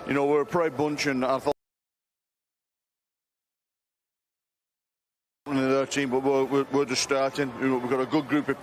You know, we're a proud bunch, and I thought in their team, but we're just starting. You know, we've got a good group of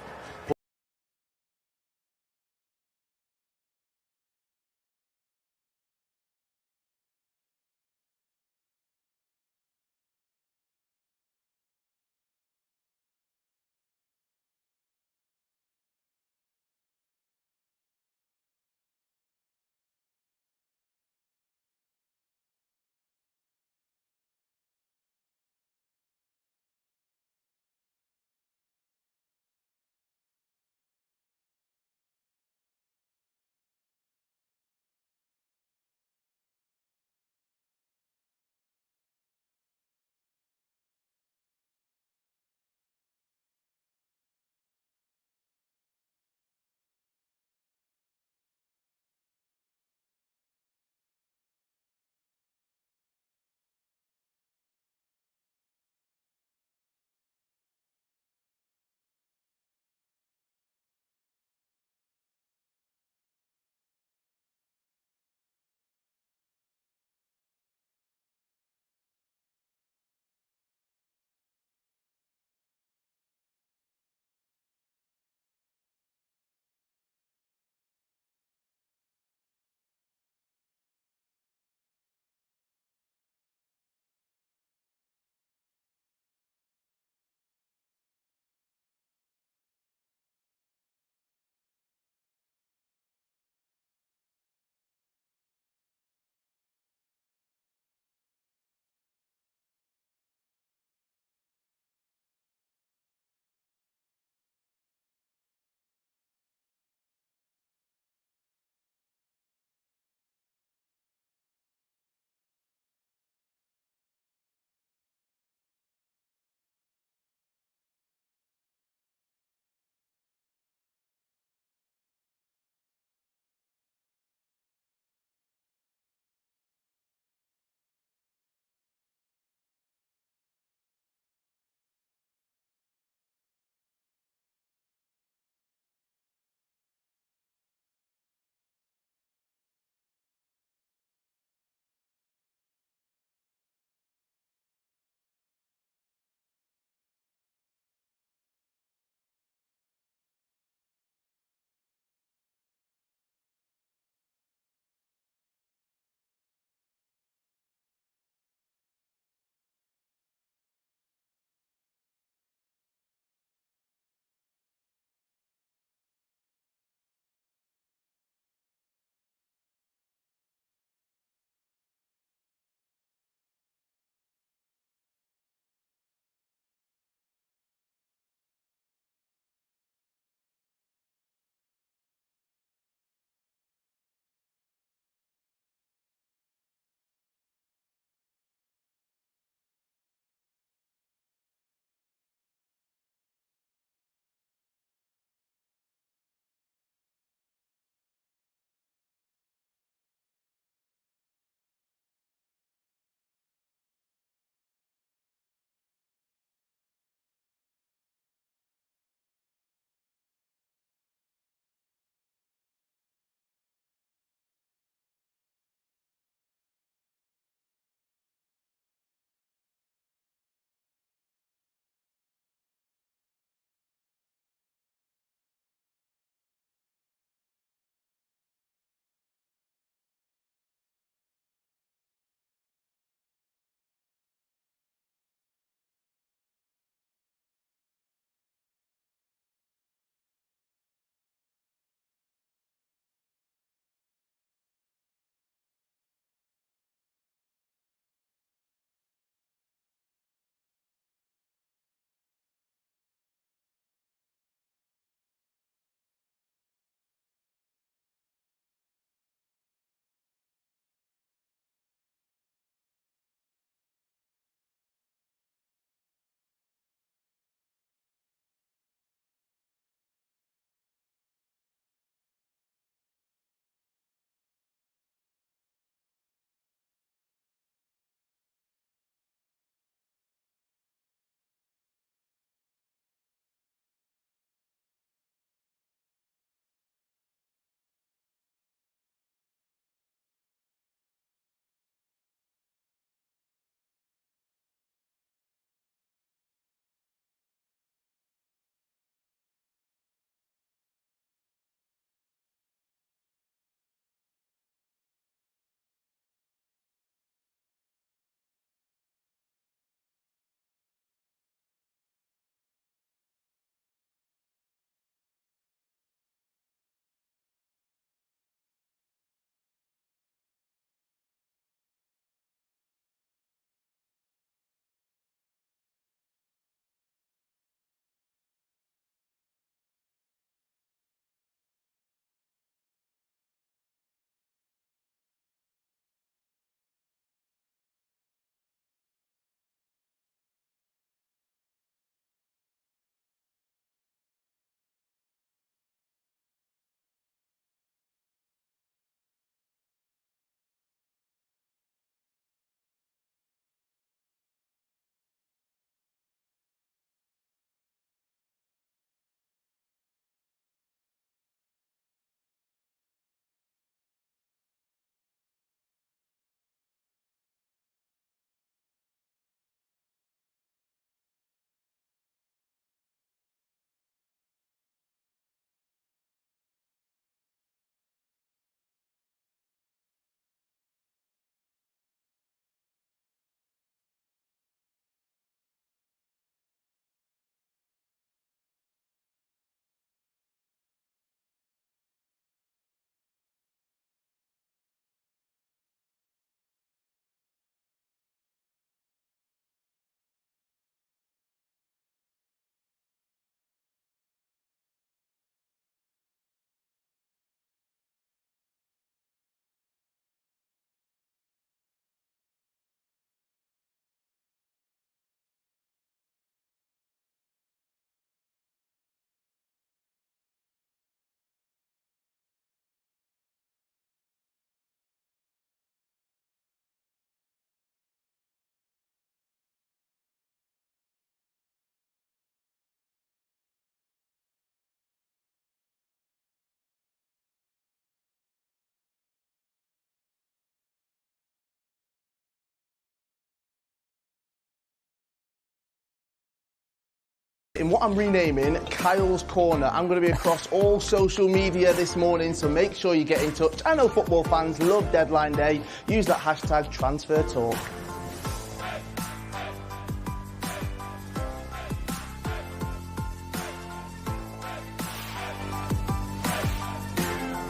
in what I'm renaming Kyle's Corner. I'm going to be across all social media this morning, so make sure you get in touch. I know football fans love deadline day. Use that hashtag #TransferTalk.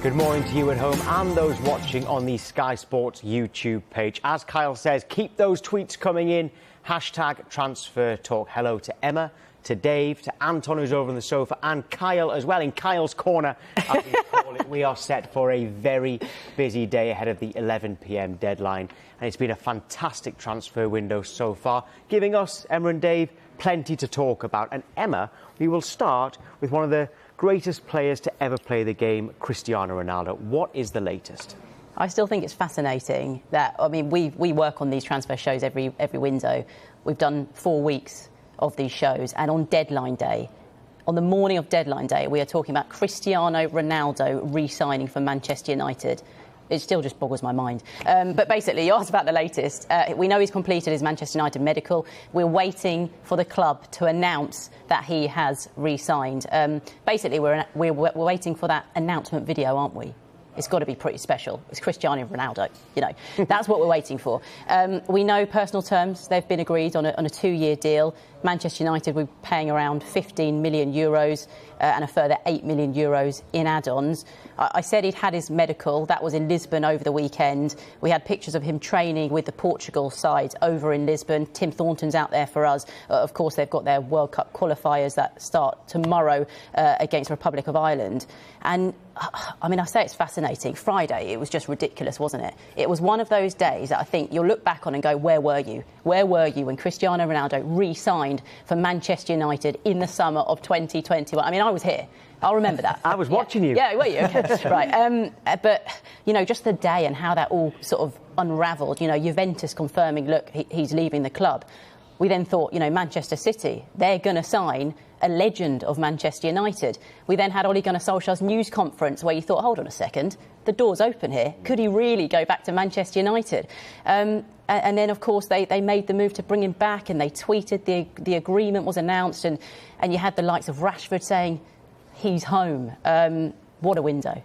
Good morning to you at home and those watching on the Sky Sports YouTube page. As Kyle says, keep those tweets coming in. Hashtag Transfer Talk. Hello to Emma, to Dave, to Anton, who's over on the sofa, and Kyle as well in Kyle's Corner, as we call it. We are set for a very busy day ahead of the 11 p.m. deadline. And it's been a fantastic transfer window so far, giving us, Emma and Dave, plenty to talk about. And Emma, we will start with one of the greatest players to ever play the game, Cristiano Ronaldo. What is the latest? I still think it's fascinating that, I mean, we work on these transfer shows every window. We've done 4 weeks of these shows, and on deadline day, on the morning of deadline day, we are talking about Cristiano Ronaldo re-signing for Manchester United. It still just boggles my mind. But basically, you asked about the latest. We know he's completed his Manchester United medical. We're waiting for the club to announce that he has re-signed. Basically, we're waiting for that announcement video, aren't we? It's got to be pretty special. It's Cristiano Ronaldo, you know. That's what we're waiting for. We know personal terms. They've been agreed on a 2-year deal. Manchester United will be paying around €15 million and a further €8 million in add-ons. I said he'd had his medical. That was in Lisbon over the weekend. We had pictures of him training with the Portugal side over in Lisbon. Tim Thornton's out there for us. Of course, they've got their World Cup qualifiers that start tomorrow against the Republic of Ireland. And, I mean, I say it's fascinating. Friday, it was just ridiculous, wasn't it? It was one of those days that I think you'll look back on and go, where were you? Where were you when Cristiano Ronaldo re-signed for Manchester United in the summer of 2021? I mean, I was here. I'll remember that. I was watching you. Yeah, were you? Okay. Right. But, you know, just the day and how that all sort of unravelled, you know, Juventus confirming, look, he's leaving the club. We then thought, you know, Manchester City, they're going to sign a legend of Manchester United. We then had Ole Gunnar Solskjaer's news conference where you thought, hold on a second, the door's open here. Could he really go back to Manchester United? And then, of course, they made the move to bring him back, and they tweeted the agreement was announced, and you had the likes of Rashford saying, he's home. What a window.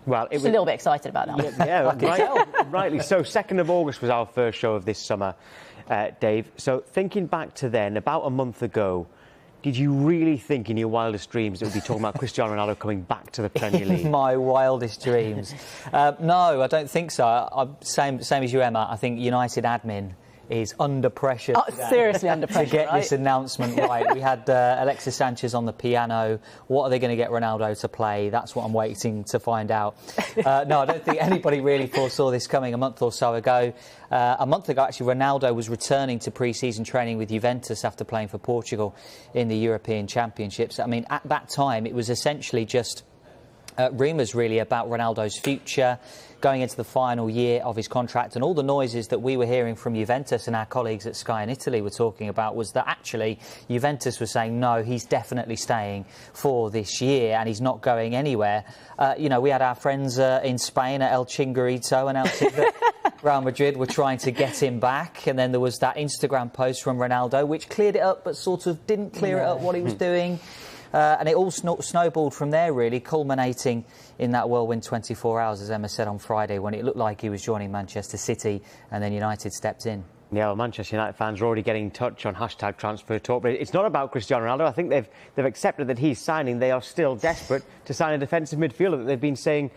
Well, Just a little bit excited about that one. Yeah, rightly so. 2nd of August was our first show of this summer, Dave. So thinking back to then, about a month ago, did you really think in your wildest dreams that we'd be talking about Cristiano Ronaldo coming back to the Premier League? In my wildest dreams. No, I don't think so. Same as you, Emma. I think United admin is under pressure seriously under pressure to get this announcement right. We had Alexis Sanchez on the piano. What are they going to get Ronaldo to play? That's what I'm waiting to find out. No, I don't think anybody really foresaw this coming a month or so ago. A month ago, actually, Ronaldo was returning to pre-season training with Juventus after playing for Portugal in the European Championships. I mean, at that time, it was essentially just rumours really about Ronaldo's future, going into the final year of his contract, and all the noises that we were hearing from Juventus and our colleagues at Sky in Italy were talking about was that actually Juventus was saying no, he's definitely staying for this year and he's not going anywhere. You know, we had our friends in Spain at El Chingarito announcing that Real Madrid were trying to get him back, and then there was that Instagram post from Ronaldo which cleared it up but sort of didn't clear it up what he was doing. And it all snowballed from there, really, culminating in that whirlwind 24 hours, as Emma said on Friday, when it looked like he was joining Manchester City and then United stepped in. Yeah, well, Manchester United fans are already getting in touch on hashtag Transfer Talk, but it's not about Cristiano Ronaldo. I think they've accepted that he's signing. They are still desperate to sign a defensive midfielder that they've been saying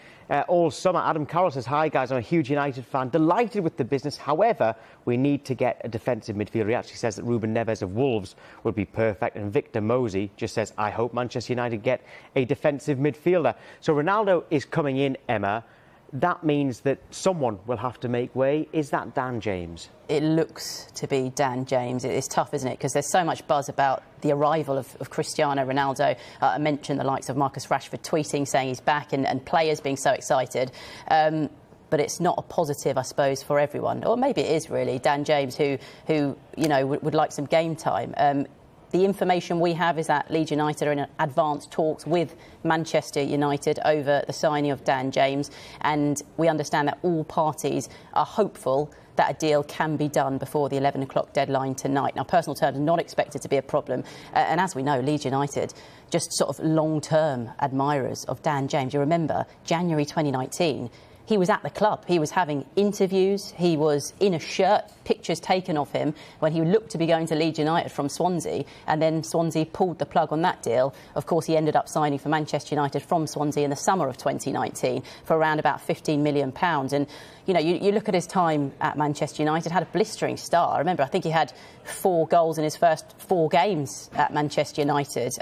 all summer. Adam Carroll says, hi guys, I'm a huge United fan, delighted with the business. However, we need to get a defensive midfielder. He actually says that Ruben Neves of Wolves would be perfect. And Victor Mosey just says, I hope Manchester United get a defensive midfielder. So Ronaldo is coming in, Emma. That means that someone will have to make way. Is that Dan James? It looks to be Dan James. It's tough, isn't it? Because there's so much buzz about the arrival of Cristiano Ronaldo. I mentioned the likes of Marcus Rashford tweeting, saying he's back, and players being so excited. But it's not a positive, I suppose, for everyone. Or maybe it is, really. Dan James, who you know, would like some game time. The information we have is that Leeds United are in advanced talks with Manchester United over the signing of Dan James, and we understand that all parties are hopeful that a deal can be done before the 11 o'clock deadline tonight. Now, personal terms are not expected to be a problem. And as we know, Leeds United, just sort of long-term admirers of Dan James. You remember, January 2019, he was at the club. He was having interviews. He was in a shirt, pictures taken of him when he looked to be going to Leeds United from Swansea. And then Swansea pulled the plug on that deal. Of course, he ended up signing for Manchester United from Swansea in the summer of 2019 for around about £15 million. And, you know, you look at his time at Manchester United, had a blistering start. I remember, I think he had 4 goals in his first 4 games at Manchester United.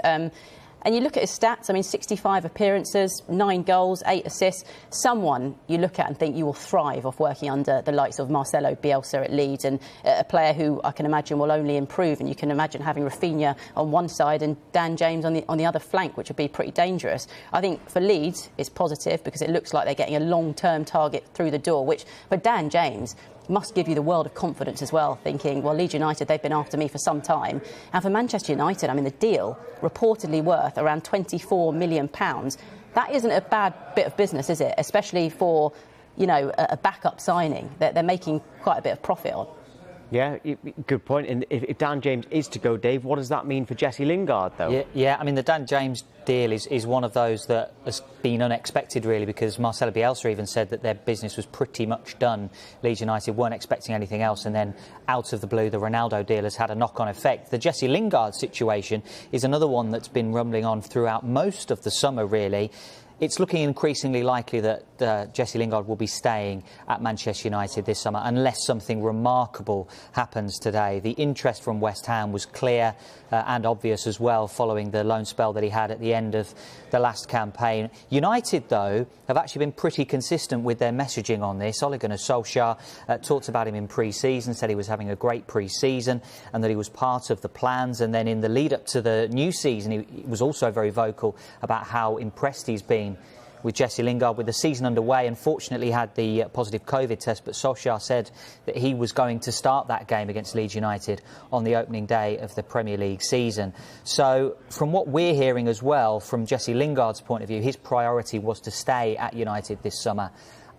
And you look at his stats, I mean, 65 appearances, 9 goals, 8 assists. Someone you look at and think you will thrive off working under the likes of Marcelo Bielsa at Leeds, and a player who I can imagine will only improve. And you can imagine having Rafinha on one side and Dan James on the other flank, which would be pretty dangerous. I think for Leeds, it's positive because it looks like they're getting a long-term target through the door, which for Dan James must give you the world of confidence as well, thinking, well, Leeds United, they've been after me for some time. And for Manchester United, I mean, the deal reportedly worth around £24 million. That isn't a bad bit of business, is it? Especially for, you know, a backup signing that they're making quite a bit of profit on. Yeah, good point. And if Dan James is to go, Dave, what does that mean for Jesse Lingard, though? Yeah, I mean, the Dan James deal is one of those that has been unexpected, really, because Marcelo Bielsa even said that their business was pretty much done. Leeds United weren't expecting anything else, and then out of the blue, the Ronaldo deal has had a knock-on effect. The Jesse Lingard situation is another one that's been rumbling on throughout most of the summer, really. It's looking increasingly likely that Jesse Lingard will be staying at Manchester United this summer unless something remarkable happens today. The interest from West Ham was clear and obvious as well following the loan spell that he had at the end of the last campaign. United, though, have actually been pretty consistent with their messaging on this. Ole Gunnar Solskjaer talked about him in pre-season, said he was having a great pre-season and that he was part of the plans. And then in the lead-up to the new season, he was also very vocal about how impressed he's been with Jesse Lingard with the season underway. Unfortunately, he had the positive COVID test, but Solskjaer said that he was going to start that game against Leeds United on the opening day of the Premier League season. So from what we're hearing as well, from Jesse Lingard's point of view, his priority was to stay at United this summer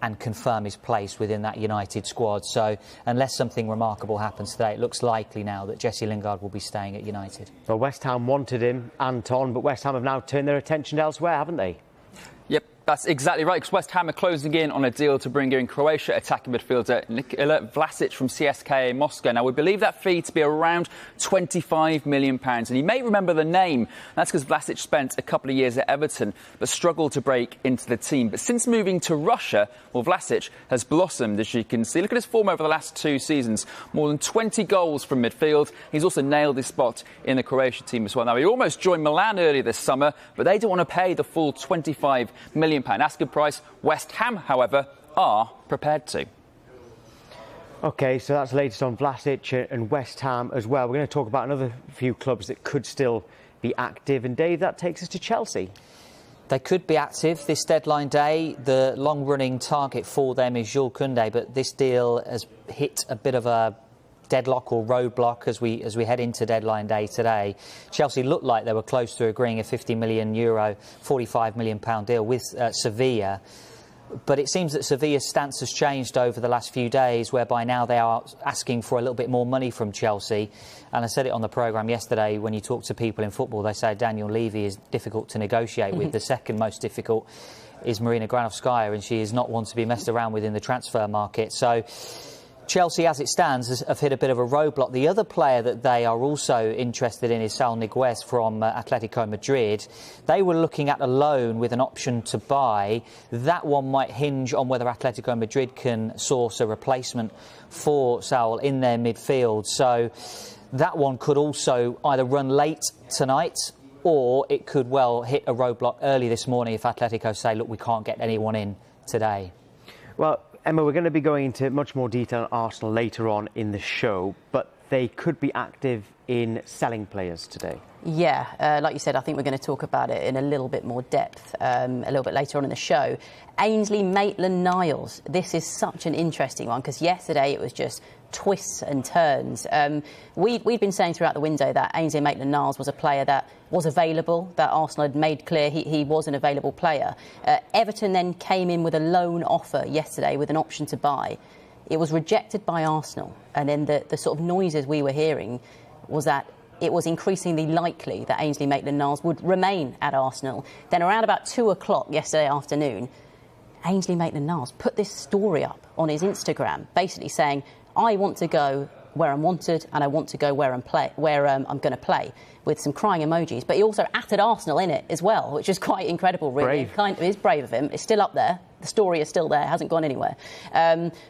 and confirm his place within that United squad. So unless something remarkable happens today, it looks likely now that Jesse Lingard will be staying at United. Well, West Ham wanted him, Anton, but West Ham have now turned their attention elsewhere, haven't they? Yep, that's exactly right, because West Ham are closing in on a deal to bring in Croatia attacking midfielder Nikola Vlasic from CSKA Moscow. Now, we believe that fee to be around £25 million. And you may remember the name. That's because Vlasic spent a couple of years at Everton, but struggled to break into the team. But since moving to Russia, well, Vlasic has blossomed, as you can see. Look at his form over the last 2 seasons. More than 20 goals from midfield. He's also nailed his spot in the Croatia team as well. Now, he almost joined Milan earlier this summer, but they don't want to pay the full £25 million asking price. West Ham, however, are prepared to. OK, so that's the latest on Vlasic and West Ham as well. We're going to talk about another few clubs that could still be active. And, Dave, that takes us to Chelsea. They could be active this deadline day. The long-running target for them is Jules Koundé, but this deal has hit a bit of a deadlock or roadblock as we head into deadline day today. Chelsea looked like they were close to agreeing a €50 million, £45 million deal with Sevilla. But it seems that Sevilla's stance has changed over the last few days, whereby now they are asking for a little bit more money from Chelsea. And I said it on the programme yesterday, when you talk to people in football, they say Daniel Levy is difficult to negotiate with. The second most difficult is Marina Granovskaya, and she is not one to be messed around with in the transfer market. So Chelsea, as it stands, have hit a bit of a roadblock. The other player that they are also interested in is Saul Niguez from Atletico Madrid. They were looking at a loan with an option to buy. That one might hinge on whether Atletico Madrid can source a replacement for Saul in their midfield. So that one could also either run late tonight, or it could well hit a roadblock early this morning if Atletico say, look, we can't get anyone in today. Well, Emma, we're going to be going into much more detail on Arsenal later on in the show, but they could be active in selling players today. Yeah, like you said, I think we're going to talk about it in a little bit more depth a little bit later on in the show. Ainsley Maitland-Niles. This is such an interesting one because yesterday it was just twists and turns. We've been saying throughout the window that Ainsley Maitland-Niles was a player that was available, that Arsenal had made clear he was an available player. Everton then came in with a loan offer yesterday with an option to buy. It was rejected by Arsenal, and then the sort of noises we were hearing was that it was increasingly likely that Ainsley Maitland-Niles would remain at Arsenal. Then around about 2 o'clock yesterday afternoon, Ainsley Maitland-Niles put this story up on his Instagram, basically saying, I want to go where I'm wanted and I want to go where I'm going to play, with some crying emojis. But he also atted Arsenal in it as well, which is quite incredible, really. It is brave of him. It's still up there. The story is still there. It hasn't gone anywhere.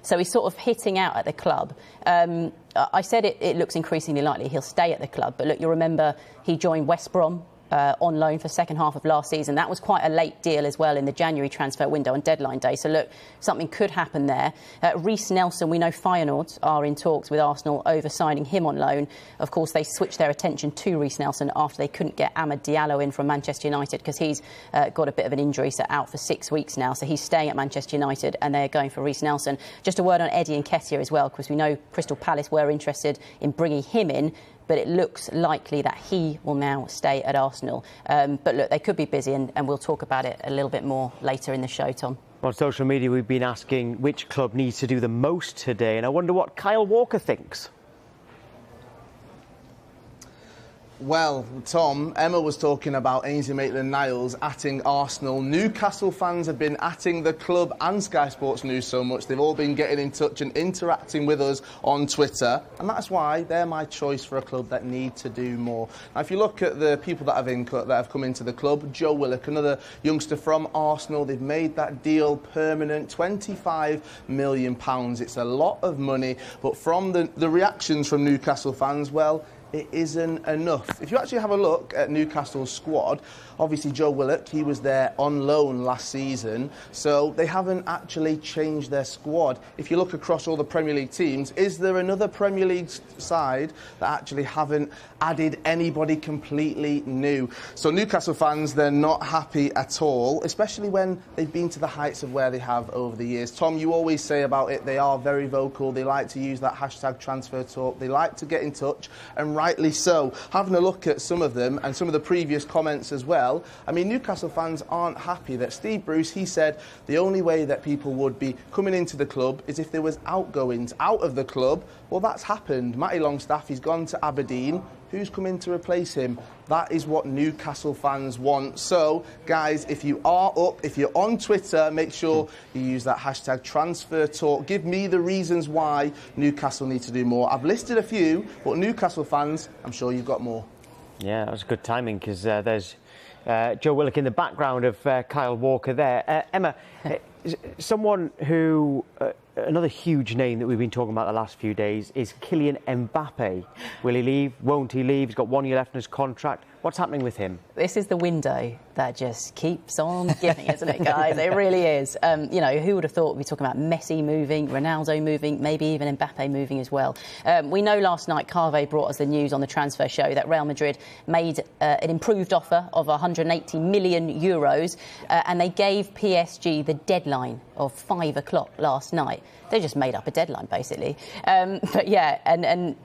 So he's sort of hitting out at the club. I said it looks increasingly likely he'll stay at the club. But look, you'll remember he joined West Brom on loan for second half of last season. That was quite a late deal as well in the January transfer window on deadline day. So look, something could happen there. Reece Nelson, we know Feyenoord are in talks with Arsenal over signing him on loan. Of course, they switched their attention to Reece Nelson after they couldn't get Amad Diallo in from Manchester United because he's got a bit of an injury, so out for 6 weeks now. So he's staying at Manchester United and they're going for Reece Nelson. Just a word on Eddie Nketiah as well, because we know Crystal Palace were interested in bringing him in, but it looks likely that he will now stay at Arsenal. But look, they could be busy, and we'll talk about it a little bit more later in the show, Tom. On social media, we've been asking which club needs to do the most today, and I wonder what Kyle Walker thinks. Well, Tom, Emma was talking about Ainsley Maitland-Niles atting Arsenal. Newcastle fans have been atting the club and Sky Sports News so much. They've all been getting in touch and interacting with us on Twitter. And that's why they're my choice for a club that need to do more. Now, if you look at the people that have come into the club, Joe Willock, another youngster from Arsenal, they've made that deal permanent, £25 million. It's a lot of money. But from the reactions from Newcastle fans, well, it isn't enough. If you actually have a look at Newcastle's squad, obviously Joe Willock, he was there on loan last season, so they haven't actually changed their squad. If you look across all the Premier League teams, is there another Premier League side that actually haven't added anybody completely new? So Newcastle fans, they're not happy at all, especially when they've been to the heights of where they have over the years. Tom, you always say about it, they are very vocal, they like to use that hashtag transfer talk, they like to get in touch, and rightly so. Having a look at some of them and some of the previous comments as well, I mean, Newcastle fans aren't happy that Steve Bruce, he said the only way that people would be coming into the club is if there was outgoings out of the club. Well, that's happened. Matty Longstaff, he's gone to Aberdeen. Who's come in to replace him? That is what Newcastle fans want. So, guys, if you are up, if you're on Twitter, make sure you use that hashtag transfer talk. Give me the reasons why Newcastle need to do more. I've listed a few, but Newcastle fans, I'm sure you've got more. Yeah, that was good timing because there's Joe Willock in the background of Kyle Walker there. Emma, someone who... another huge name that we've been talking about the last few days is Killian Mbappe. Will he leave? Won't he leave? He's got 1 year left in his contract. What's happening with him? This is the window that just keeps on giving, isn't it, guys? It really is. You know, who would have thought we'd be talking about Messi moving, Ronaldo moving, maybe even Mbappe moving as well. We know last night Carve brought us the news on the transfer show that Real Madrid made an improved offer of €180 million, and they gave PSG the deadline of 5 o'clock last night. They just made up a deadline, basically. But yeah, and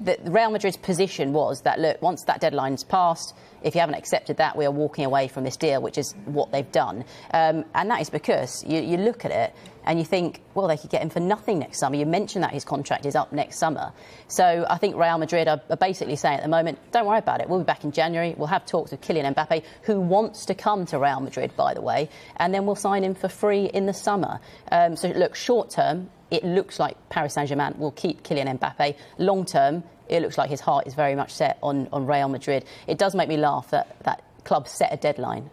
the Real Madrid's position was that, look, once that deadline's passed, if you haven't accepted that, we are walking away from this deal, which is what they've done. And that is because you look at it and you think, well, they could get him for nothing next summer. You mentioned that his contract is up next summer. So I think Real Madrid are basically saying at the moment, don't worry about it. We'll be back in January. We'll have talks with Killian Mbappe, who wants to come to Real Madrid, by the way, and then we'll sign him for free in the summer. So, look, short term, it looks like Paris Saint-Germain will keep Killian Mbappe. Long term, it looks like his heart is very much set on Real Madrid. It does make me laugh that clubs set a deadline.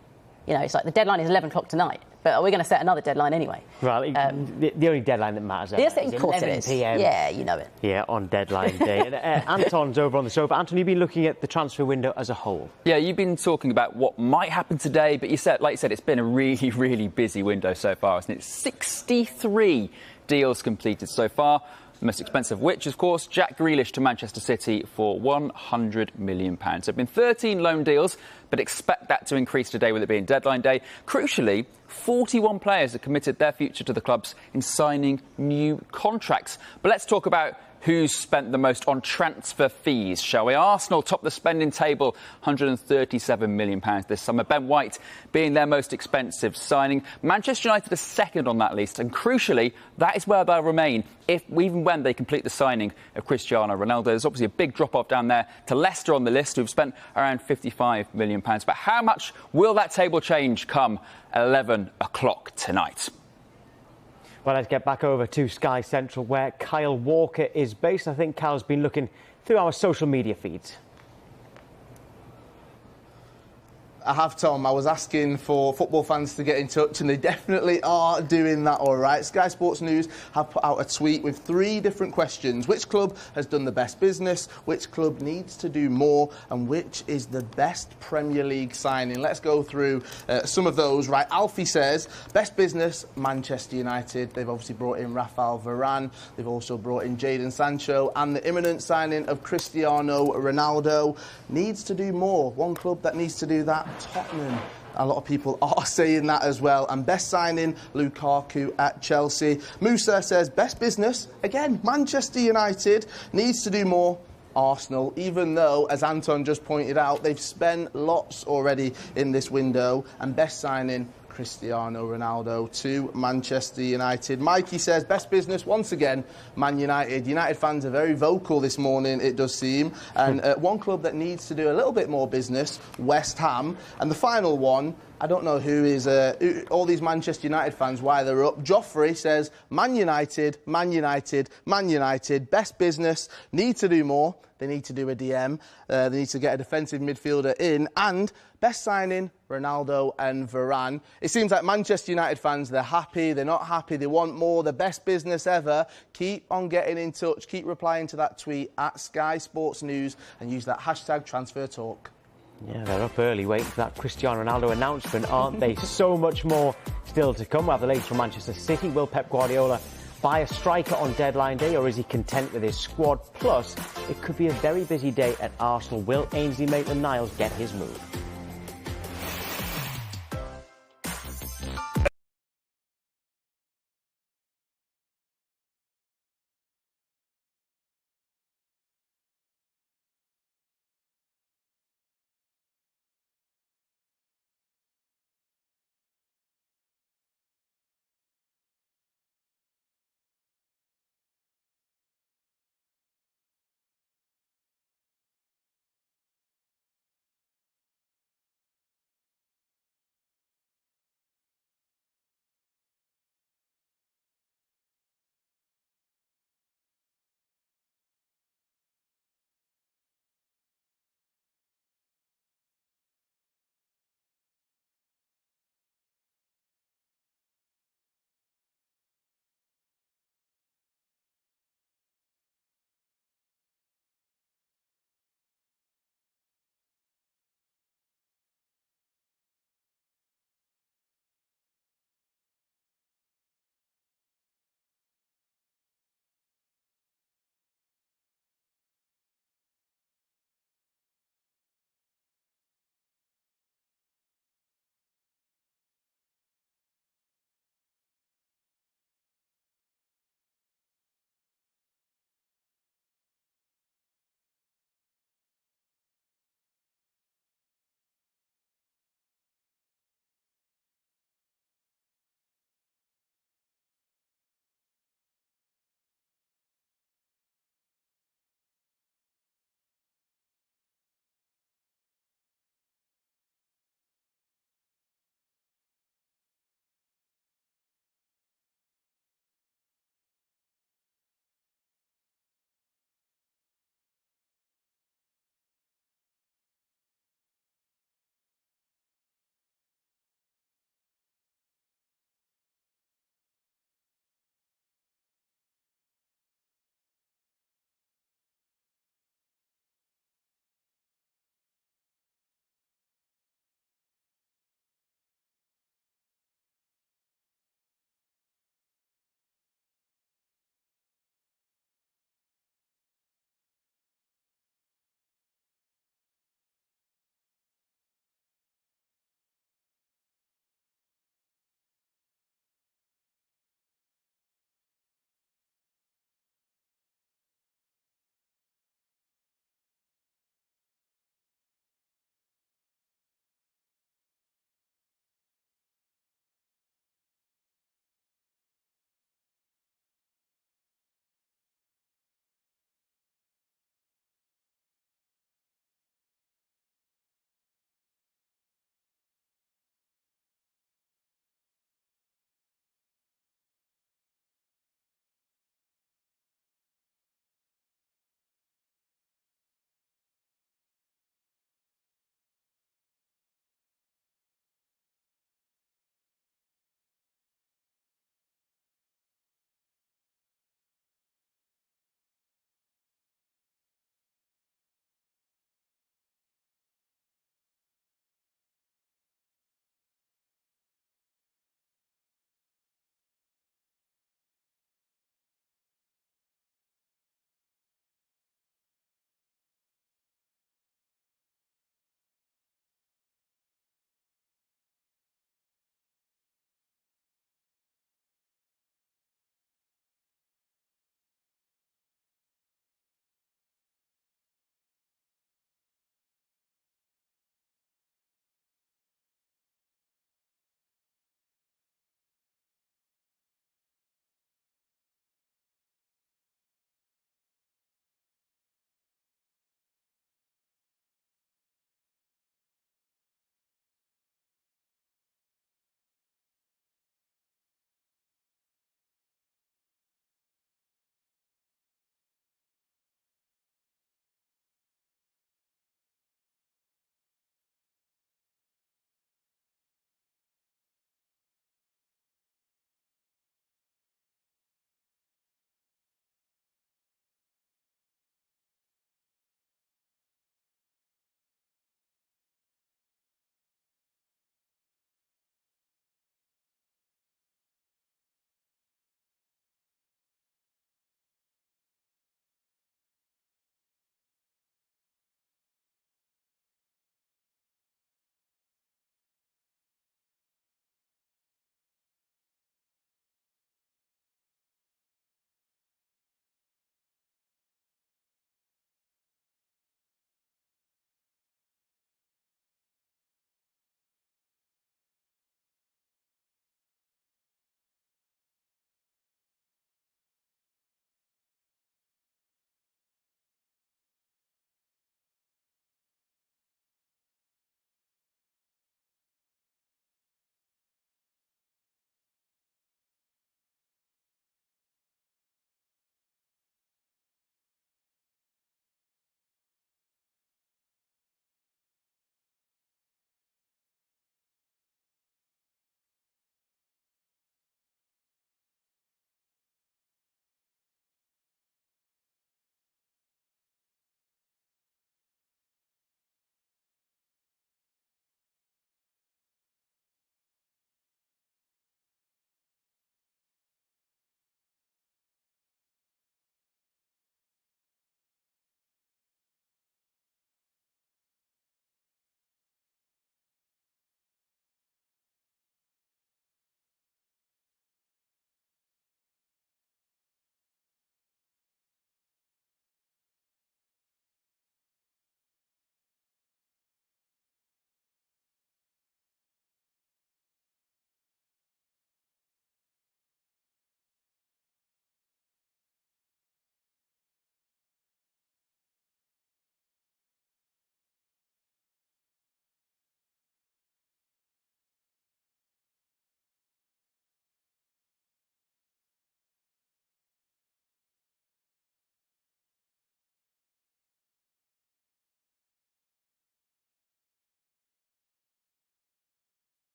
You know, it's like the deadline is 11 o'clock tonight, but are we going to set another deadline anyway? Well, the only deadline that matters yes, is of course 11 it is. PM. Yeah, you know it. Yeah, on deadline day. And, Anton's over on the sofa. Anton, you've been looking at the transfer window as a whole. Yeah, you've been talking about what might happen today, but like you said, it's been a really, really busy window so far, isn't it? 63 deals completed so far. The most expensive, which, of course, Jack Grealish to Manchester City for £100 million. There have been 13 loan deals, but expect that to increase today with it being deadline day. Crucially, 41 players have committed their future to the clubs in signing new contracts. But let's talk about who's spent the most on transfer fees, shall we? Arsenal top the spending table, £137 million this summer. Ben White being their most expensive signing. Manchester United are second on that list, and crucially, that is where they'll remain even when they complete the signing of Cristiano Ronaldo. There's obviously a big drop-off down there to Leicester on the list, who've spent around £55 million. But how much will that table change come 11 o'clock tonight? Well, let's get back over to Sky Central, where Kyle Walker is based. I think Kyle's been looking through our social media feeds. I have, Tom. I was asking for football fans to get in touch, and they definitely are doing that all right. Sky Sports News have put out a tweet with 3 different questions. Which club has done the best business? Which club needs to do more? And which is the best Premier League signing? Let's go through some of those. Right, Alfie says, best business, Manchester United. They've obviously brought in Rafael Varane. They've also brought in Jadon Sancho. And the imminent signing of Cristiano Ronaldo needs to do more. One club that needs to do that, Tottenham. A lot of people are saying that as well. And best signing, Lukaku at Chelsea. Musa says best business, again, Manchester United needs to do more. Arsenal, even though, as Anton just pointed out, they've spent lots already in this window. And best signing, Cristiano Ronaldo to Manchester United. Mikey says best business once again, Man United. United fans are very vocal this morning, it does seem. And one club that needs to do a little bit more business, West Ham. And the final one, I don't know who is all these Manchester United fans, why they're up. Joffrey says Man United, Man United, Man United. Best business, need to do more. They need to do a DM. They need to get a defensive midfielder in. And best signing, Ronaldo and Varane. It seems like Manchester United fans, they're happy, they're not happy, they want more, the best business ever. Keep on getting in touch, keep replying to that tweet at Sky Sports News and use that hashtag #TransferTalk. Yeah, they're up early waiting for that Cristiano Ronaldo announcement, aren't they? So much more still to come. We'll have the latest from Manchester City. Will Pep Guardiola buy a striker on deadline day, or is he content with his squad? Plus, it could be a very busy day at Arsenal. Will Ainsley Maitland-Niles get his move?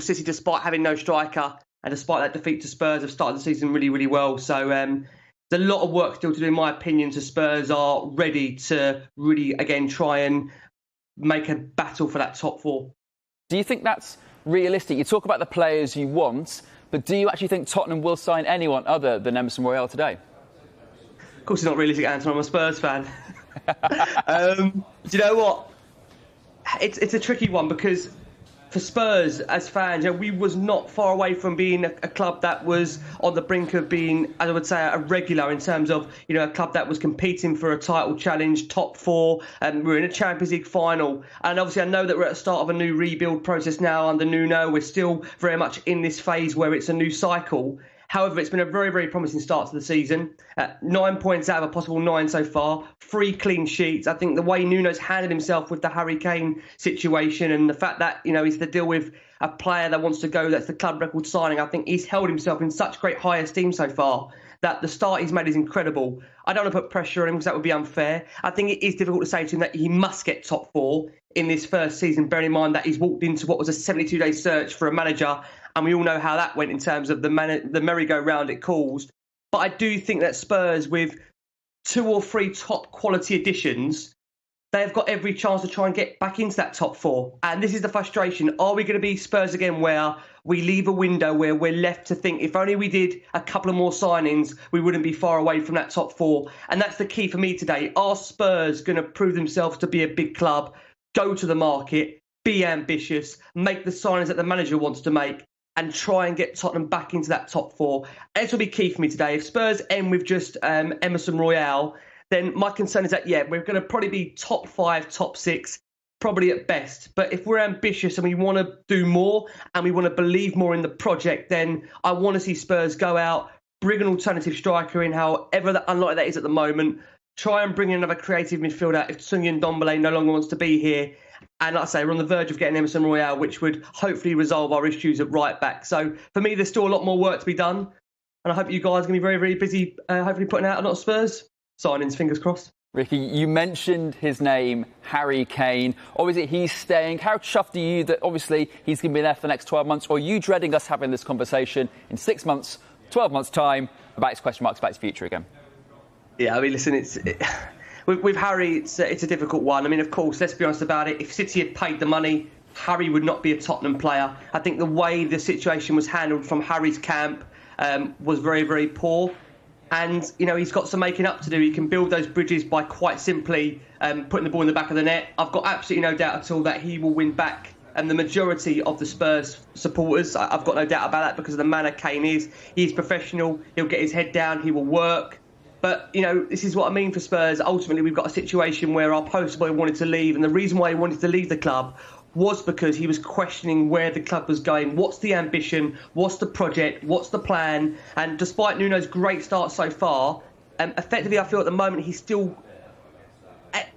City, despite having no striker and despite that defeat to Spurs, have started the season really, really well. So there's a lot of work still to do, in my opinion, so Spurs are ready to really, again, try and make a battle for that top 4. Do you think that's realistic? You talk about the players you want, but do you actually think Tottenham will sign anyone other than Emerson Royale today? Of course, it's not realistic, Anton. I'm a Spurs fan. Do you know what? It's a tricky one, because for Spurs as fans, we was not far away from being a club that was on the brink of being, I would say, a regular in terms of, a club that was competing for a title challenge, top 4, and we're in a Champions League final. And obviously I know that we're at the start of a new rebuild process now under Nuno. We're still very much in this phase where it's a new cycle. However, it's been a very, very promising start to the season. 9 points out of a possible 9 so far. 3 clean sheets. I think the way Nuno's handled himself with the Harry Kane situation, and the fact that, he's to deal with a player that wants to go, that's the club record signing, I think he's held himself in such great high esteem so far that the start he's made is incredible. I don't want to put pressure on him because that would be unfair. I think it is difficult to say to him that he must get top 4 in this first season, bearing in mind that he's walked into what was a 72-day search for a manager, and we all know how that went in terms of the merry-go-round it caused. But I do think that Spurs, with 2 or 3 top quality additions, they've got every chance to try and get back into that top 4. And this is the frustration. Are we going to be Spurs again, where we leave a window where we're left to think, if only we did a couple of more signings, we wouldn't be far away from that top 4? And that's the key for me today. Are Spurs going to prove themselves to be a big club, go to the market, be ambitious, make the signings that the manager wants to make, and try and get Tottenham back into that top 4? And this will be key for me today. If Spurs end with just Emerson Royale, then my concern is that, we're going to probably be top 5, top 6, probably at best. But if we're ambitious and we want to do more and we want to believe more in the project, then I want to see Spurs go out, bring an alternative striker in, however unlikely that is at the moment, try and bring in another creative midfielder if Sunyan Ndombele no longer wants to be here. And like I say, we're on the verge of getting Emerson Royale, which would hopefully resolve our issues at right back. So for me, there's still a lot more work to be done. And I hope you guys are going to be very, very busy, hopefully putting out a lot of Spurs signings, fingers crossed. Ricky, you mentioned his name, Harry Kane. Obviously, he's staying. How chuffed are you that obviously he's going to be there for the next 12 months? Or are you dreading us having this conversation in 6 months, 12 months' time about his question marks, about his future again? Yeah, I mean, listen, with Harry, it's a difficult one. I mean, of course, let's be honest about it. If City had paid the money, Harry would not be a Tottenham player. I think the way the situation was handled from Harry's camp was very, very poor. And, he's got some making up to do. He can build those bridges by quite simply putting the ball in the back of the net. I've got absolutely no doubt at all that he will win back the majority of the Spurs supporters. I've got no doubt about that because of the manner Kane is. He's professional. He'll get his head down. He will work. But, this is what I mean for Spurs. Ultimately, we've got a situation where our poster boy wanted to leave. And the reason why he wanted to leave the club was because he was questioning where the club was going. What's the ambition? What's the project? What's the plan? And despite Nuno's great start so far, effectively, I feel at the moment he's still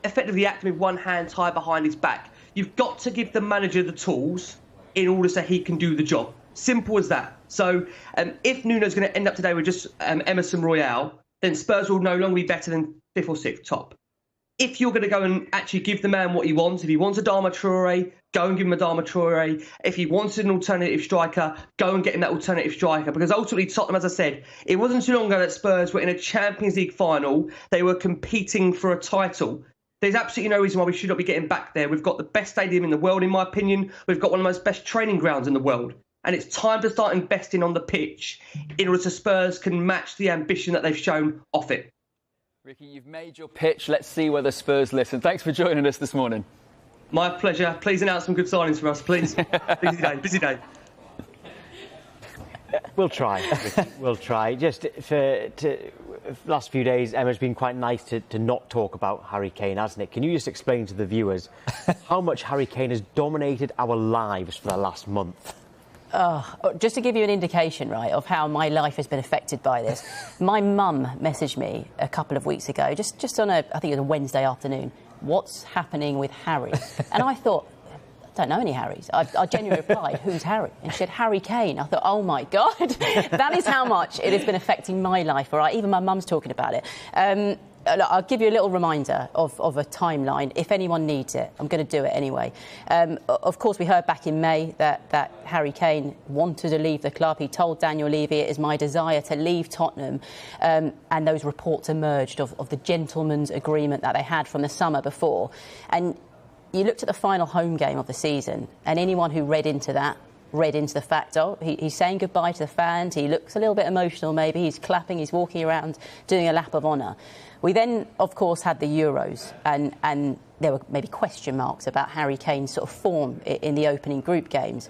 effectively acting with one hand tied behind his back. You've got to give the manager the tools in order so he can do the job. Simple as that. So if Nuno's going to end up today with just Emerson Royale, then Spurs will no longer be better than 5th or 6th top. If you're going to go and actually give the man what he wants, if he wants a Adama Traore, go and give him a Adama Traore. If he wanted an alternative striker, go and get him that alternative striker. Because ultimately, Tottenham, as I said, it wasn't too long ago that Spurs were in a Champions League final. They were competing for a title. There's absolutely no reason why we should not be getting back there. We've got the best stadium in the world, in my opinion. We've got one of the most best training grounds in the world. And it's time to start investing on the pitch in order so Spurs can match the ambition that they've shown off it. Ricky, you've made your pitch. Let's see whether Spurs listen. Thanks for joining us this morning. My pleasure. Please announce some good signings for us, please. Busy day. We'll try. Ricky. We'll try. Just for last few days, Emma's been quite nice to not talk about Harry Kane, hasn't it? Can you just explain to the viewers how much Harry Kane has dominated our lives for the last month? Just to give you an indication, right, of how my life has been affected by this, my mum messaged me a couple of weeks ago, just on I think it was a Wednesday afternoon, what's happening with Harry? And I thought, I don't know any Harrys. I genuinely replied, who's Harry? And she said, Harry Kane. I thought, oh my God, that is how much it has been affecting my life, all right? Even my mum's talking about it. I'll give you a little reminder of a timeline. If anyone needs it, I'm going to do it anyway. Of course, we heard back in May that Harry Kane wanted to leave the club. He told Daniel Levy, it is my desire to leave Tottenham. And those reports emerged of the gentleman's agreement that they had from the summer before. And you looked at the final home game of the season, and anyone who read into the fact, he's saying goodbye to the fans, he looks a little bit emotional maybe, he's clapping, he's walking around doing a lap of honour. We then, of course, had the Euros, and there were maybe question marks about Harry Kane's sort of form in the opening group games.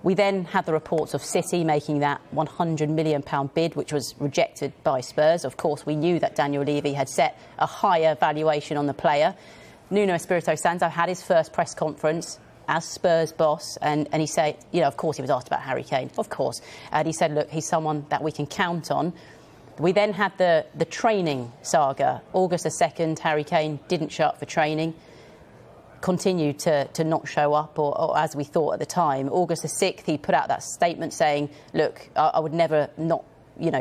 We then had the reports of City making that £100 million bid, which was rejected by Spurs. Of course, we knew that Daniel Levy had set a higher valuation on the player. Nuno Espirito Santo had his first press conference as Spurs boss, and he said, of course he was asked about Harry Kane, of course. And he said, look, he's someone that we can count on. We then had the training saga. August the 2nd, Harry Kane didn't show up for training, continued to not show up, or as we thought at the time. August the 6th, he put out that statement saying, look, I would never not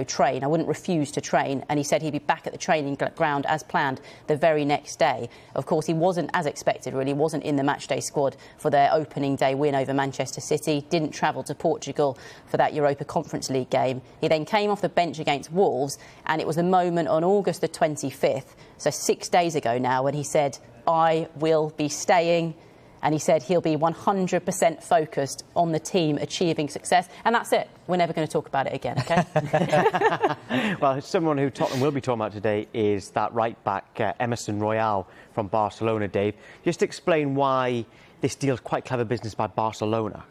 train. I wouldn't refuse to train. And he said he'd be back at the training ground as planned the very next day. Of course, he wasn't, as expected, really, wasn't in the matchday squad for their opening day win over Manchester City, didn't travel to Portugal for that Europa Conference League game. He then came off the bench against Wolves, and it was the moment on August the 25th, so 6 days ago now, when he said, I will be staying. And he said he'll be 100% focused on the team achieving success. And that's it. We're never going to talk about it again, OK? Well, someone who Tottenham will be talking about today is that right-back Emerson Royale from Barcelona, Dave. Just explain why this deal's quite clever business by Barcelona.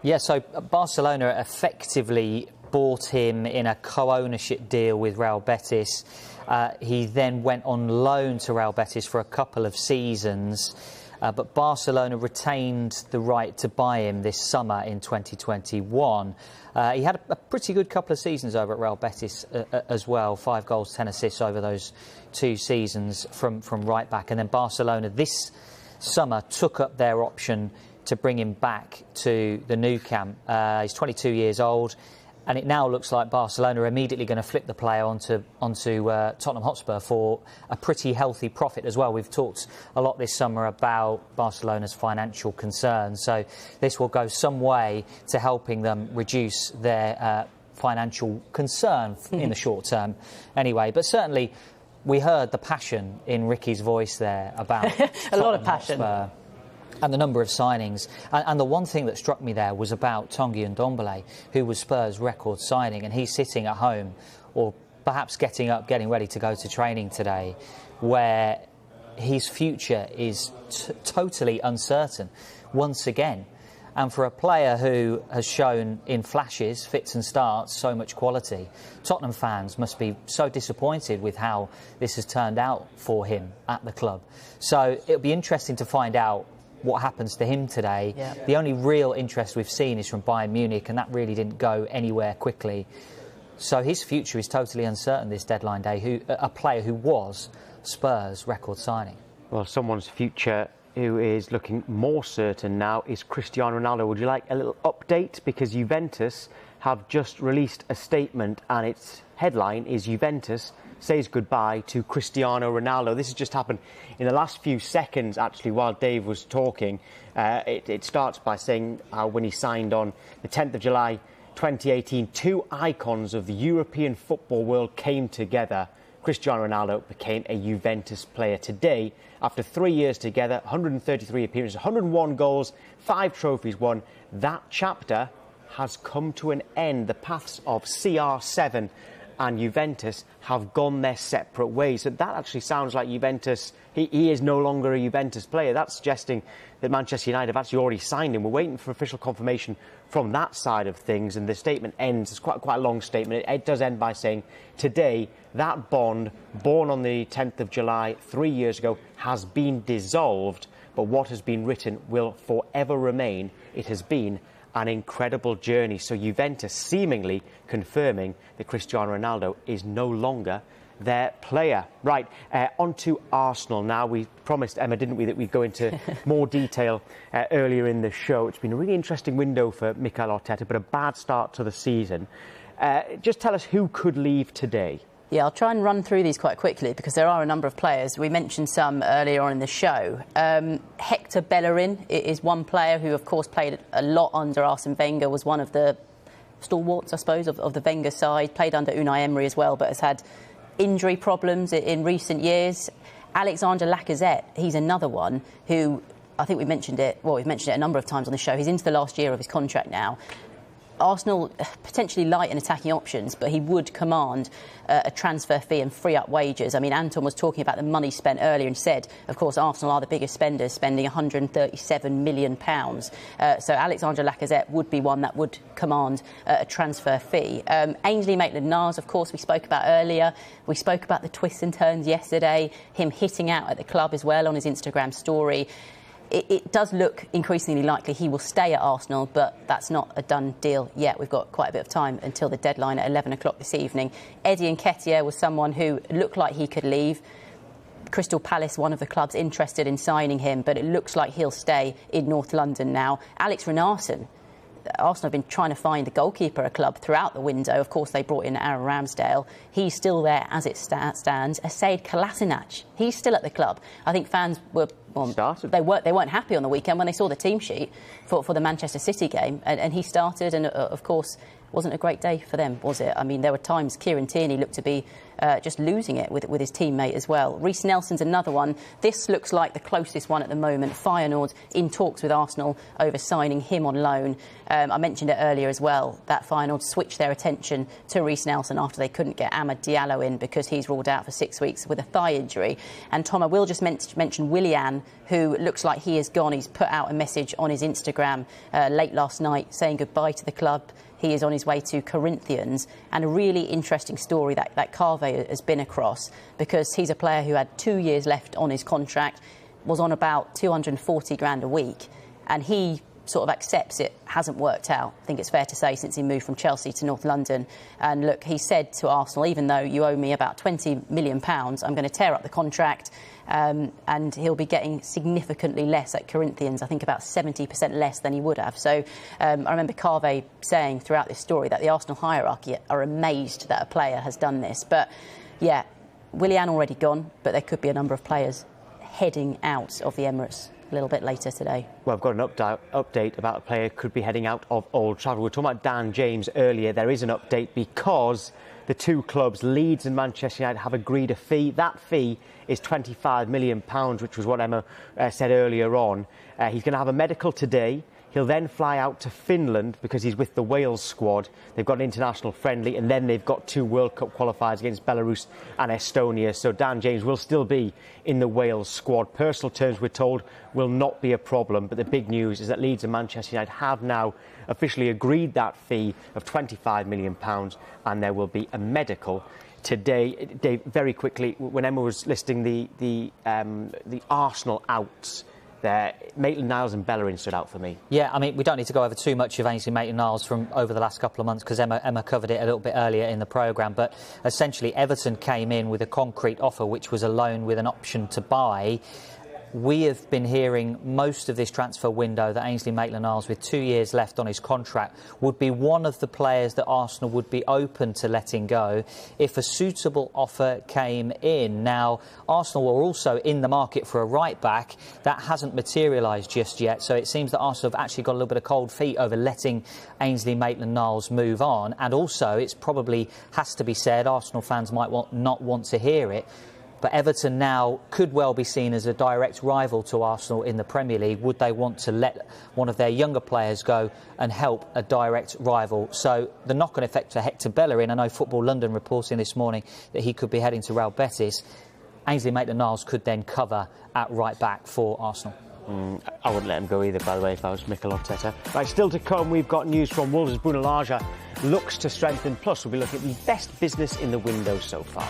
Yeah, so Barcelona effectively bought him in a co-ownership deal with Real Betis. He then went on loan to Real Betis for a couple of seasons. But Barcelona retained the right to buy him this summer in 2021. He had a pretty good couple of seasons over at Real Betis as well. 5 goals, 10 assists over those 2 seasons from right back. And then Barcelona this summer took up their option to bring him back to the Nou Camp. He's 22 years old. And it now looks like Barcelona are immediately going to flip the player onto Tottenham Hotspur for a pretty healthy profit as well. We've talked a lot this summer about Barcelona's financial concerns, so this will go some way to helping them reduce their financial concern in the short term anyway. But certainly we heard the passion in Ricky's voice there about a lot of passion. Hotspur. And the number of signings. And the one thing that struck me there was about Tanguy Ndombele, who was Spurs' record signing, and he's sitting at home, or perhaps getting up, getting ready to go to training today, where his future is totally uncertain once again. And for a player who has shown in flashes, fits and starts, so much quality, Tottenham fans must be so disappointed with how this has turned out for him at the club. So it'll be interesting to find out what happens to him today. Yeah. The only real interest we've seen is from Bayern Munich, and that really didn't go anywhere quickly. So his future is totally uncertain this deadline day, a player who was Spurs' record signing. Well, someone's future who is looking more certain now is Cristiano Ronaldo. Would you like a little update? Because Juventus have just released a statement, and its headline is Juventus says goodbye to Cristiano Ronaldo. This has just happened in the last few seconds, actually, while Dave was talking. It starts by saying how when he signed on the 10th of July 2018, 2 icons of the European football world came together. Cristiano Ronaldo became a Juventus player today. After 3 years together, 133 appearances, 101 goals, 5 trophies won. That chapter has come to an end. The paths of CR7 and Juventus have gone their separate ways. So that actually sounds like Juventus, he is no longer a Juventus player. That's suggesting that Manchester United have actually already signed him. We're waiting for official confirmation from that side of things, and the statement ends, it's quite a long statement. It does end by saying, today, that bond, born on the 10th of July 3 years ago, has been dissolved, but what has been written will forever remain. It has been an incredible journey. So Juventus seemingly confirming that Cristiano Ronaldo is no longer their player. Right, on to Arsenal now. We promised, Emma, didn't we, that we'd go into more detail earlier in the show. It's been a really interesting window for Mikel Arteta, but a bad start to the season. Just tell us who could leave today. Yeah, I'll try and run through these quite quickly because there are a number of players. We mentioned some earlier on in the show. Hector Bellerin is one player who, of course, played a lot under Arsene Wenger, was one of the stalwarts, I suppose, of the Wenger side, played under Unai Emery as well, but has had injury problems in recent years. Alexander Lacazette, he's another one who, I think we've mentioned it a number of times on the show. He's into the last year of his contract now. Arsenal potentially light in attacking options, but he would command a transfer fee and free up wages. I mean, Anton was talking about the money spent earlier and said, of course, Arsenal are the biggest spenders, spending £137 million. So Alexander Lacazette would be one that would command a transfer fee. Ainsley Maitland-Niles, of course, we spoke about earlier. We spoke about the twists and turns yesterday, him hitting out at the club as well on his Instagram story. It does look increasingly likely he will stay at Arsenal, but that's not a done deal yet. We've got quite a bit of time until the deadline at 11 o'clock this evening. Eddie Nketiah was someone who looked like he could leave. Crystal Palace, one of the clubs interested in signing him, but it looks like he'll stay in North London now. Alex Renarson. Arsenal have been trying to find a goalkeeper a club throughout the window. Of course, they brought in Aaron Ramsdale. He's still there as it stands. Asaid Kolasinac, he's still at the club. I think fans were... They weren't happy on the weekend when they saw the team sheet for the Manchester City game. And he started, and of course, wasn't a great day for them, was it? I mean, there were times Kieran Tierney looked to be just losing it with his teammate as well. Reece Nelson's another one. This looks like the closest one at the moment. Feyenoord in talks with Arsenal over signing him on loan. I mentioned it earlier as well, that Feyenoord switched their attention to Reece Nelson after they couldn't get Amad Diallo in because he's ruled out for 6 weeks with a thigh injury. And Tom, I will just mention Willian, who looks like he is gone. He's put out a message on his Instagram late last night saying goodbye to the club. He is on his way to Corinthians, and a really interesting story that Carve has been across, because he's a player who had 2 years left on his contract, was on about 240 grand a week, and he sort of accepts it hasn't worked out, I think it's fair to say, since he moved from Chelsea to North London. And look, he said to Arsenal, even though you owe me about £20 million, I'm going to tear up the contract, and he'll be getting significantly less at Corinthians, I think about 70% less than he would have. So I remember Carve saying throughout this story that the Arsenal hierarchy are amazed that a player has done this. But yeah, Willian already gone, but there could be a number of players heading out of the Emirates a little bit later today. Well, I've got an update about a player who could be heading out of Old Trafford. We were talking about Dan James earlier. There is an update because the two clubs, Leeds and Manchester United, have agreed a fee. That fee is £25 million, which was what Emma said earlier on. He's going to have a medical today. He'll then fly out to Finland because he's with the Wales squad. They've got an international friendly, and then they've got 2 World Cup qualifiers against Belarus and Estonia. So Dan James will still be in the Wales squad. Personal terms, we're told, will not be a problem. But the big news is that Leeds and Manchester United have now officially agreed that fee of £25 million, and there will be a medical today. Dave, very quickly, when Emma was listing the Arsenal outs there, Maitland-Niles and Bellerin stood out for me. Yeah, I mean, we don't need to go over too much of Ainsley Maitland-Niles from over the last couple of months because Emma covered it a little bit earlier in the programme. But essentially, Everton came in with a concrete offer, which was a loan with an option to buy. We have been hearing most of this transfer window that Ainsley Maitland-Niles, with 2 years left on his contract, would be one of the players that Arsenal would be open to letting go if a suitable offer came in. Now, Arsenal were also in the market for a right-back. That hasn't materialised just yet, so it seems that Arsenal have actually got a little bit of cold feet over letting Ainsley Maitland-Niles move on. And also, it's probably has to be said, Arsenal fans might not want to hear it, but Everton now could well be seen as a direct rival to Arsenal in the Premier League. Would they want to let one of their younger players go and help a direct rival? So the knock-on effect for Hector Bellerin, I know Football London reporting this morning that he could be heading to Real Betis. Ainsley Maitland-Niles could then cover at right-back for Arsenal. I wouldn't let him go either, by the way, if I was Mikel Arteta. Right, still to come, we've got news from Wolves. Bruno Lage looks to strengthen. Plus, we'll be looking at the best business in the window so far.